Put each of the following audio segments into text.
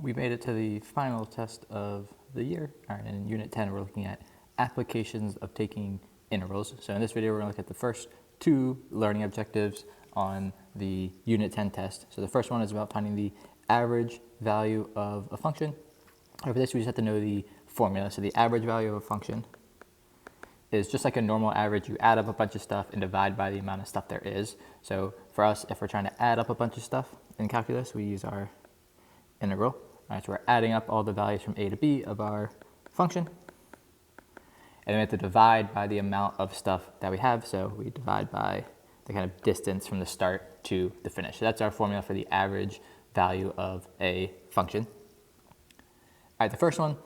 We made it to the final test of the year. All right, in Unit 10, we're looking at applications of taking intervals. So in this video, we're going to look at the first two learning objectives on the Unit 10 test. So the first one is about finding the average value of a function. For this, we just have to know the formula. So the average value of a function is just like a normal average. You add up a bunch of stuff and divide by the amount of stuff there is. So for us, if we're trying to add up a bunch of stuff in calculus, we use our integral. All right, so we're adding up all the values from a to b of our function. And then we have to divide by the amount of stuff that we have. So we divide by the kind of distance from the start to the finish. So that's our formula for the average value of a function. All right, the first one,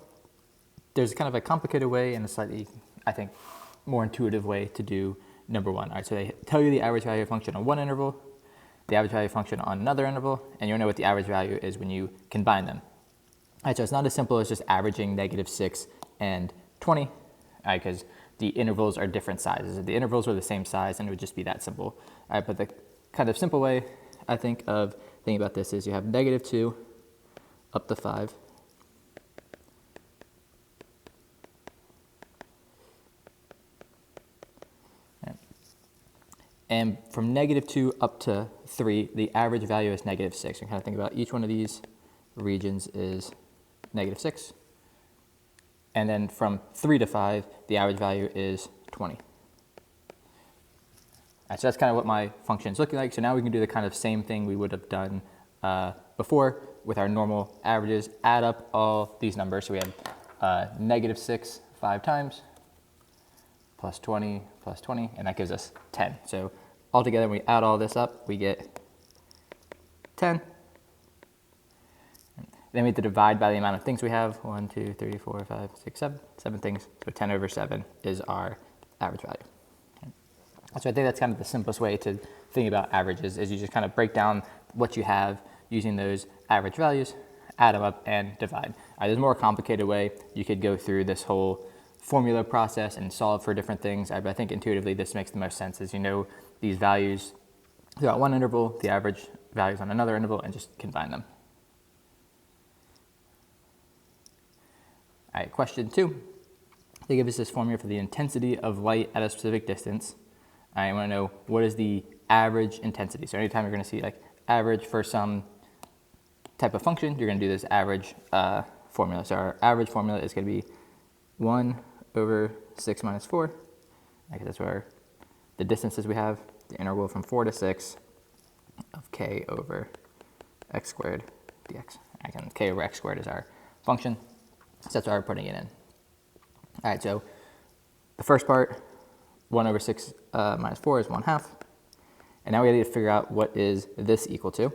there's kind of a complicated way and a slightly, I think, more intuitive way to do number one. All right, so they tell you the average value of a function on one interval, the average value of a function on another interval, and you'll know what the average value is when you combine them. All right, so it's not as simple as just averaging -6 and 20, because the intervals are different sizes. If the intervals were the same size, then it would just be that simple. All right, but the kind of simple way, I think, of thinking about this is you have -2 up to 5. And from -2 up to 3, the average value is -6. You kind of think about each one of these regions is -6. And then from 3 to 5, the average value is 20. Right, so that's kind of what my function is looking like. So now we can do the kind of same thing we would have done before with our normal averages. Add up all these numbers. So we have -6 5 times, plus 20, plus 20, and that gives us 10. So altogether, when we add all this up, we get 10. Then we have to divide by the amount of things we have. 1, 2, 3, 4, 5, 6, 7. 7 things. So 10 over 7 is our average value. So I think that's kind of the simplest way to think about averages, is you just kind of break down what you have using those average values, add them up, and divide. There's a more complicated way. You could go through this whole formula process and solve for different things. But I think intuitively this makes the most sense, as you know these values throughout one interval, the average values on another interval, and just combine them. All right, question 2. They give us this formula for the intensity of light at a specific distance. I want to know what is the average intensity. So anytime you're going to see like average for some type of function, you're going to do this average formula. So our average formula is going to be 1 over 6 minus 4. Because that's where the distances we have, the interval from 4 to 6 of k over x squared dx. Again, k over x squared is our function. So that's why we're putting it in. All right, so the first part, 1 over 6 minus 4 is 1/2. And now we need to figure out what is this equal to. All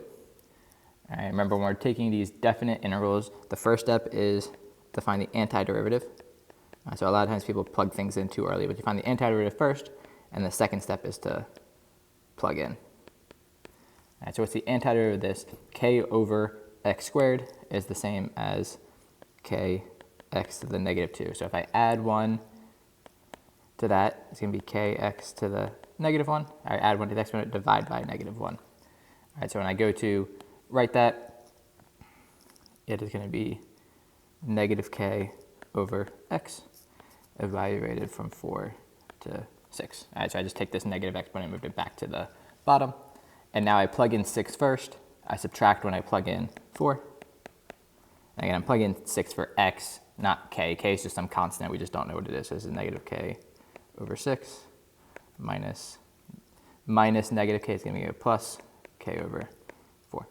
right, remember, when we're taking these definite intervals, the first step is to find the antiderivative. So a lot of times people plug things in too early, but you find the antiderivative first, and the second step is to plug in. All right, so what's the antiderivative of this? K over x squared is the same as kx to the -2. So if I add 1 to that, it's going to be kx to the -1. I add 1 to the exponent, divide by -1. All right, so when I go to write that, it is going to be -k over x, evaluated from 4 to 6. All right, so I just take this negative exponent and move it back to the bottom. And now I plug in 6 first. I subtract when I plug in 4. And again, I'm plugging in 6 for x, not k. K is just some constant. We just don't know what it is. So this is -k over 6 minus -k is going to be a plus k over 4.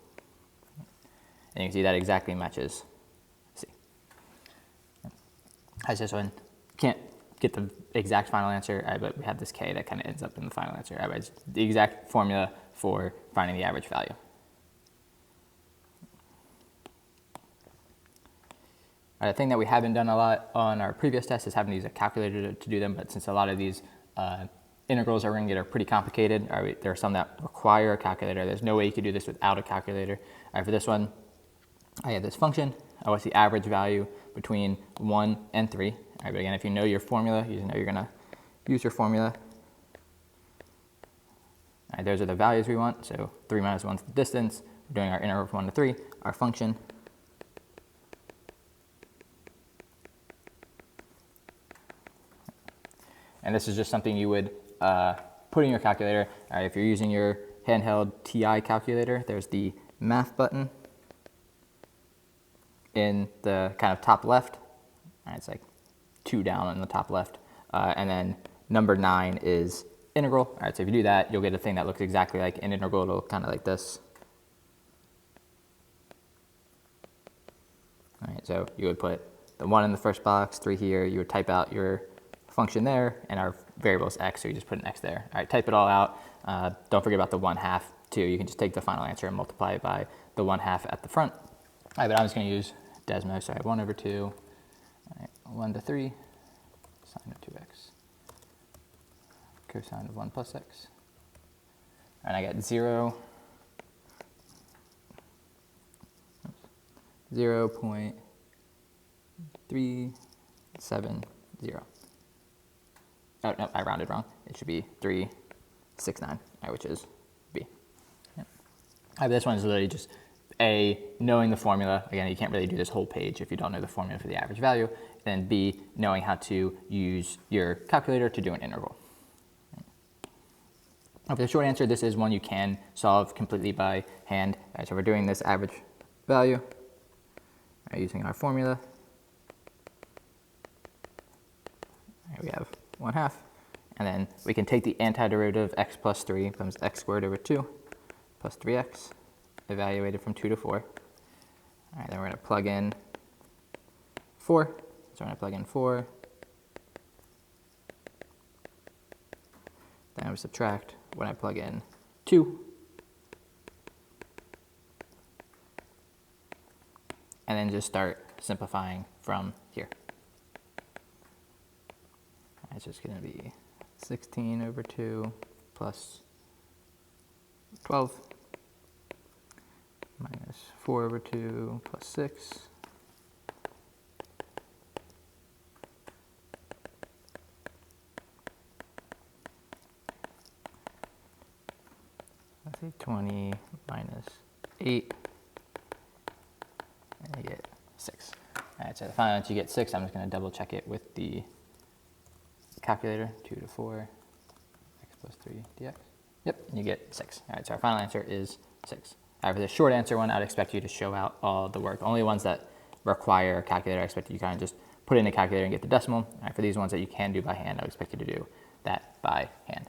And you can see that exactly matches C. As this one, can't get the exact final answer, but we have this k that kind of ends up in the final answer. It's the exact formula for finding the average value. The thing that we haven't done a lot on our previous test is having to use a calculator to do them, but since a lot of these integrals are going to get pretty complicated, there are some that require a calculator. There's no way you could do this without a calculator. For this one, I have this function. What's the average value between 1 and 3? But again, if you know your formula, you know you're going to use your formula. Those are the values we want. So 3 minus 1 is the distance. We're doing our interval from 1 to 3. Our function And this is just something you would put in your calculator. If you're using your handheld TI calculator, there's the math button in the kind of top left. It's like 2 down in the top left. And then number 9 is integral. So if you do that, you'll get a thing that looks exactly like an integral. It'll kind of like this. So you would put the 1 in the first box, 3 here. You would type out your function there, and our variable is x, so you just put an x there. Type it all out. Don't forget about the 1/2 too. You can just take the final answer and multiply it by the 1/2 at the front. But I'm just going to use Desmo, so I have 1/2, 1 to 3, sine of 2x, cosine of 1 plus x. And I get 0.370. Oh, no, I rounded wrong. It should be 369, which is B. Yep. But this one is literally just A, knowing the formula. Again, you can't really do this whole page if you don't know the formula for the average value. And B, knowing how to use your calculator to do an integral. For the short answer, this is one you can solve completely by hand. So we're doing this average value using our formula. We have 1/2, and then we can take the antiderivative x plus 3 becomes x squared over 2 plus 3x, evaluated from 2 to 4. Then we're going to plug in 4. So we're going to plug in 4. Then I would subtract when I plug in 2. And then just start simplifying from here. It's just going to be 16 over 2 plus 12 minus 4 over 2 plus 6 let's see, 20 minus 8, and you get 6. So the final answer, you get 6. I'm just going to double check it with the calculator. 2 to 4, x plus 3 dx. Yep, you get 6. So our final answer is 6. For the short answer one, I'd expect you to show out all the work. Only ones that require a calculator, I expect you to kind of just put in a calculator and get the decimal. For these ones that you can do by hand, I would expect you to do that by hand.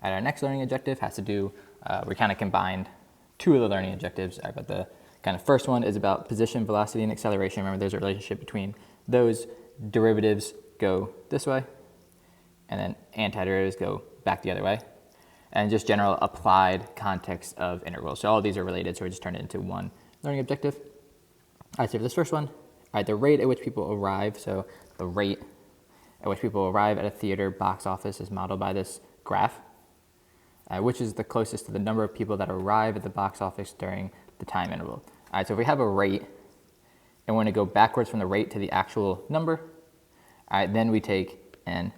Our next learning objective has to do, we kind of combined 2 of the learning objectives, but the kind of first one is about position, velocity, and acceleration. Remember, there's a relationship between those. Derivatives go this way, and then antiderivatives go back the other way. And just general applied context of integrals. So all of these are related, so we just turn it into one learning objective. So for this first one, the rate at which people arrive, so the rate at which people arrive at a theater box office is modeled by this graph, which is the closest to the number of people that arrive at the box office during the time interval. So if we have a rate, and we're going to go backwards from the rate to the actual number, then we take an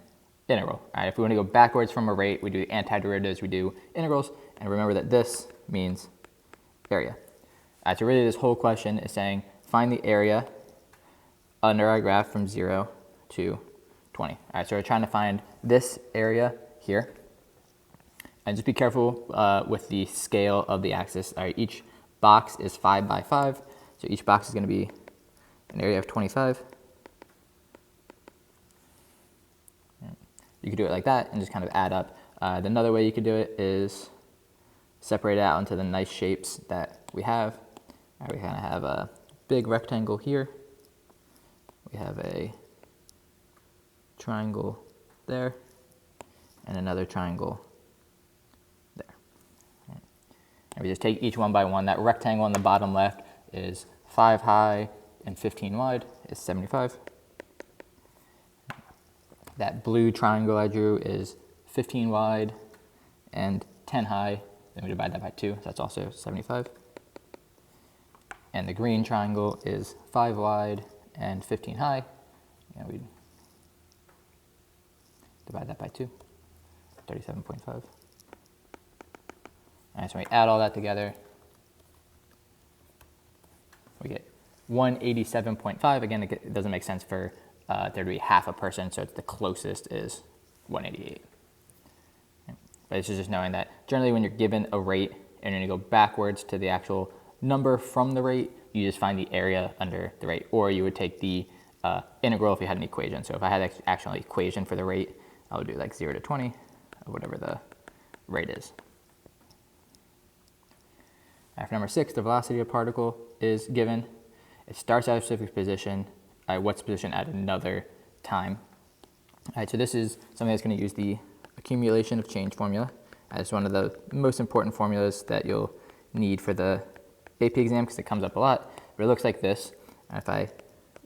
integral. If we want to go backwards from a rate, we do antiderivatives, we do integrals, and remember that this means area. So really this whole question is saying, find the area under our graph from 0 to 20. So we're trying to find this area here. And just be careful with the scale of the axis. Each box is 5 by 5, so each box is going to be an area of 25. You could do it like that and just kind of add up. Another way you could do it is separate it out into the nice shapes that we have. We kind of have a big rectangle here. We have a triangle there, and another triangle there. And we just take each one by one. That rectangle on the bottom left is 5 high and 15 wide, is 75. That blue triangle I drew is 15 wide and 10 high. Then we divide that by 2, so that's also 75. And the green triangle is 5 wide and 15 high. And we divide that by 2, 37.5. And so we add all that together, we get 187.5. Again, it doesn't make sense for there'd be half a person, so the closest is 188. But this is just knowing that generally when you're given a rate and you're going to go backwards to the actual number from the rate, you just find the area under the rate, or you would take the integral if you had an equation. So if I had an actual equation for the rate, I would do like 0 to 20, or whatever the rate is. For number 6, the velocity of a particle is given. It starts at a specific position. What's position at another time? So this is something that's going to use the accumulation of change formula as one of the most important formulas that you'll need for the AP exam because it comes up a lot. But it looks like this. If I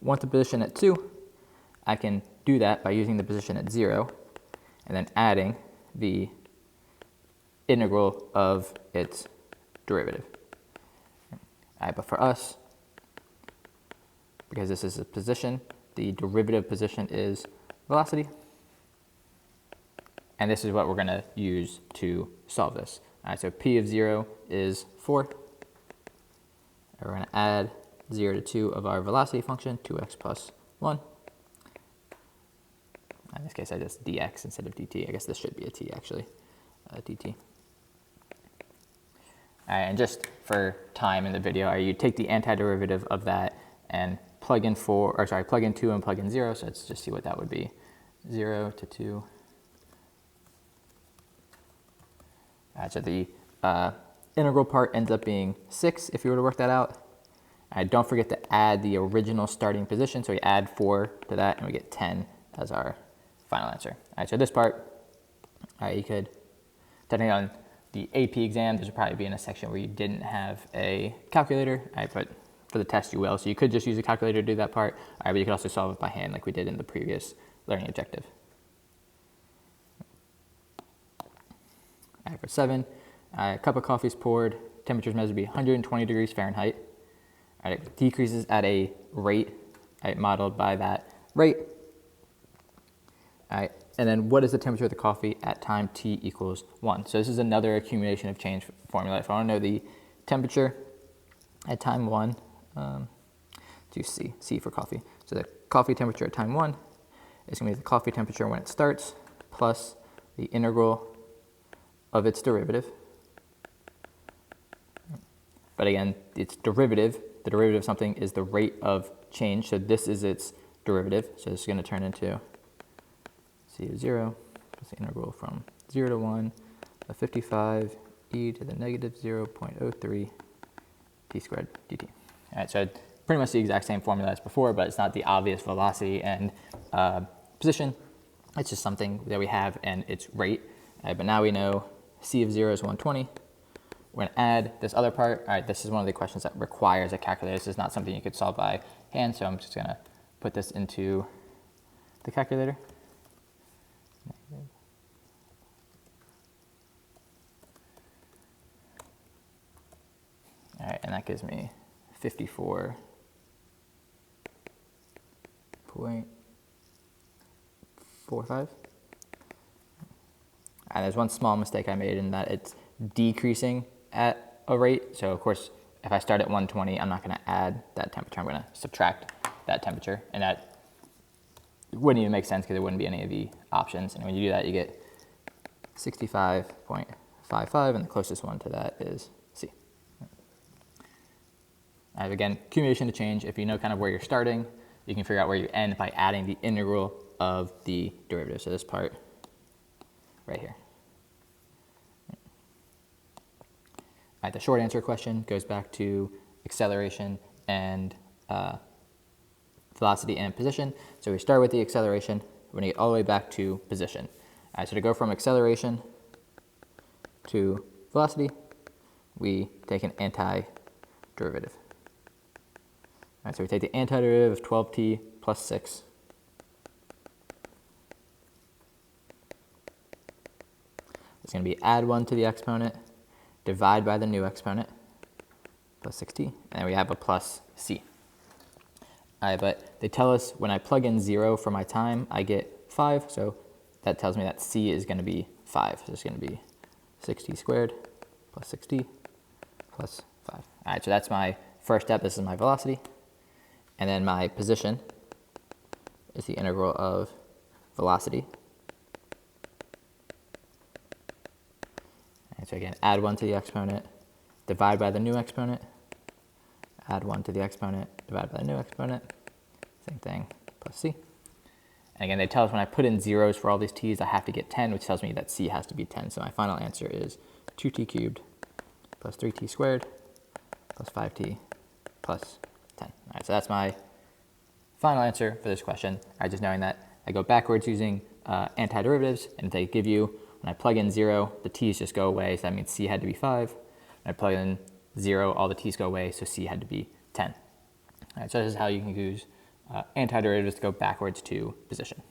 want the position at 2, I can do that by using the position at 0 and then adding the integral of its derivative. But for us, because this is a position, the derivative position is velocity. And this is what we're going to use to solve this. So P of 0 is 4. We're going to add 0 to 2 of our velocity function, 2x plus 1. In this case, I just dx instead of dt. I guess this should be a t, actually, dt. And just for time in the video, you take the antiderivative of that and plug in 2 and plug in 0. So let's just see what that would be. 0 to 2. So the integral part ends up being 6 if you were to work that out. Don't forget to add the original starting position. So we add 4 to that and we get 10 as our final answer. So this part, you could, depending on the AP exam, this would probably be in a section where you didn't have a calculator, but for the test you will. So you could just use a calculator to do that part, but you could also solve it by hand like we did in the previous learning objective. For 7, a cup of coffee is poured, temperature is measured to be 120 degrees Fahrenheit. It decreases at a rate modeled by that rate. And then what is the temperature of the coffee at time t equals 1? So this is another accumulation of change formula. If I want to know the temperature at time 1, do C for coffee. So the coffee temperature at time 1 is going to be the coffee temperature when it starts plus the integral of its derivative. But again, its derivative, the derivative of something is the rate of change. So this is its derivative. So this is going to turn into C of 0 plus the integral from 0 to 1 of 55 e to the negative 0.03 t squared dt. So pretty much the exact same formula as before, but it's not the obvious velocity and position. It's just something that we have and its rate. But now we know C of 0 is 120. We're going to add this other part. This is one of the questions that requires a calculator. This is not something you could solve by hand, so I'm just going to put this into the calculator. All right, and that gives me 54.45. And there's one small mistake I made in that it's decreasing at a rate. So of course, if I start at 120, I'm not going to add that temperature. I'm going to subtract that temperature, and that wouldn't even make sense because there wouldn't be any of the options. And when you do that, you get 65.55, and the closest one to that is C. Again, accumulation to change. If you know kind of where you're starting, you can figure out where you end by adding the integral of the derivative. So this part right here. The short answer question goes back to acceleration and velocity and position. So we start with the acceleration. We're going to get all the way back to position. So to go from acceleration to velocity, we take an antiderivative. So we take the antiderivative of 12t plus 6. It's going to be add 1 to the exponent, divide by the new exponent, plus 6t, and then we have a plus c. But they tell us when I plug in 0 for my time, I get 5, so that tells me that c is going to be 5. So it's going to be 6t squared plus 6t plus 5. All right, so that's my first step. This is my velocity. And then my position is the integral of velocity. And so again, add 1 to the exponent, divide by the new exponent, add 1 to the exponent, divide by the new exponent, same thing, plus c. And again, they tell us when I put in zeros for all these t's, I have to get 10, which tells me that c has to be 10. So my final answer is 2t cubed plus 3t squared plus 5t plus 10. All right, so that's my final answer for this question. All right, just knowing that I go backwards using antiderivatives, and if they give you, when I plug in 0, the t's just go away, so that means c had to be 5. When I plug in 0, all the t's go away, so c had to be 10. All right, so this is how you can use antiderivatives to go backwards to position.